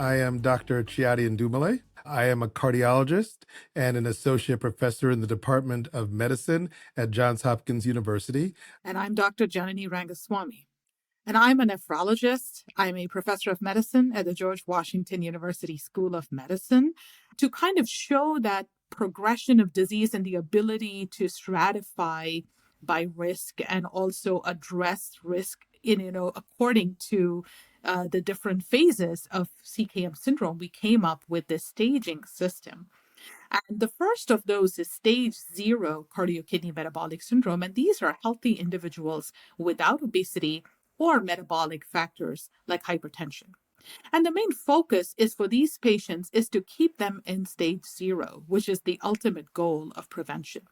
I am Dr. Chiadi Ndumele. I am a cardiologist and an associate professor in the Department of Medicine at Johns Hopkins University. And I'm Dr. Janani Rangaswami. And I'm a nephrologist. I'm a professor of medicine at the George Washington University School of Medicine. To kind of show that progression of disease and the ability to stratify by risk and also address risk according to the different phases of CKM syndrome, we came up with this staging system. And the first of those is stage 0 cardio-kidney-metabolic syndrome. And these are healthy individuals without obesity or metabolic factors like hypertension. And the main focus is for these patients is to keep them in stage 0, which is the ultimate goal of prevention.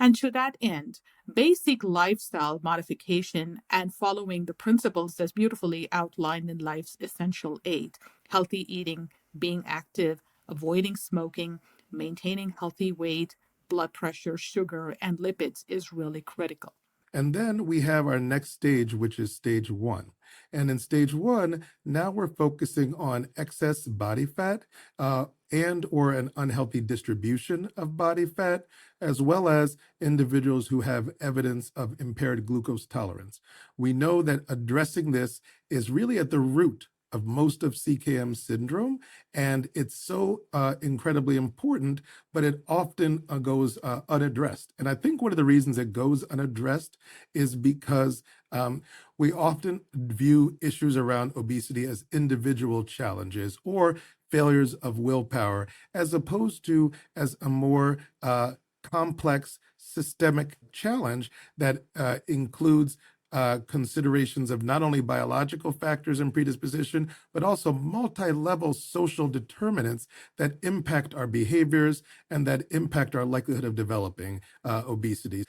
And to that end, basic lifestyle modification and following the principles that's beautifully outlined in Life's Essential 8, healthy eating, being active, avoiding smoking, maintaining healthy weight, blood pressure, sugar, and lipids is really critical. And then we have our next stage, which is stage 1. And in stage 1, now we're focusing on excess body fat and or an unhealthy distribution of body fat, as well as individuals who have evidence of impaired glucose tolerance. We know that addressing this is really at the root of most of CKM syndrome, and it's so incredibly important, but it often goes unaddressed. And I think one of the reasons it goes unaddressed is because we often view issues around obesity as individual challenges or failures of willpower, as opposed to as a more complex systemic challenge that includes considerations of not only biological factors and predisposition, but also multi-level social determinants that impact our behaviors and that impact our likelihood of developing obesity.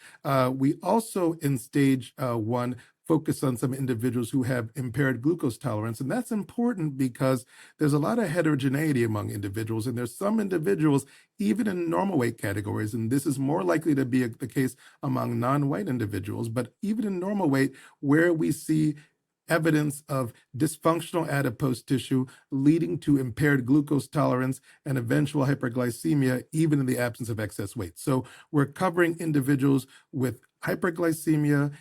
We also, in stage 1, focus on some individuals who have impaired glucose tolerance. And that's important because there's a lot of heterogeneity among individuals. And there's some individuals, even in normal weight categories, and this is more likely to be the case among non-white individuals, but even in normal weight, where we see evidence of dysfunctional adipose tissue leading to impaired glucose tolerance and eventual hyperglycemia, even in the absence of excess weight. So we're covering individuals with hyperglycemia,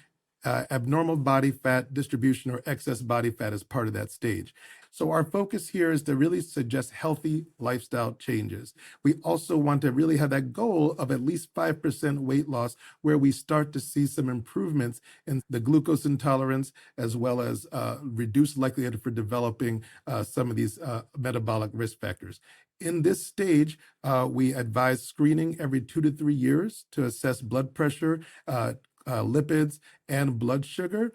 abnormal body fat distribution, or excess body fat as part of that stage. So our focus here is to really suggest healthy lifestyle changes. We also want to really have that goal of at least 5% weight loss, where we start to see some improvements in the glucose intolerance, as well as reduced likelihood for developing some of these metabolic risk factors. In this stage, we advise screening every 2 to 3 years to assess blood pressure, lipids, and blood sugar.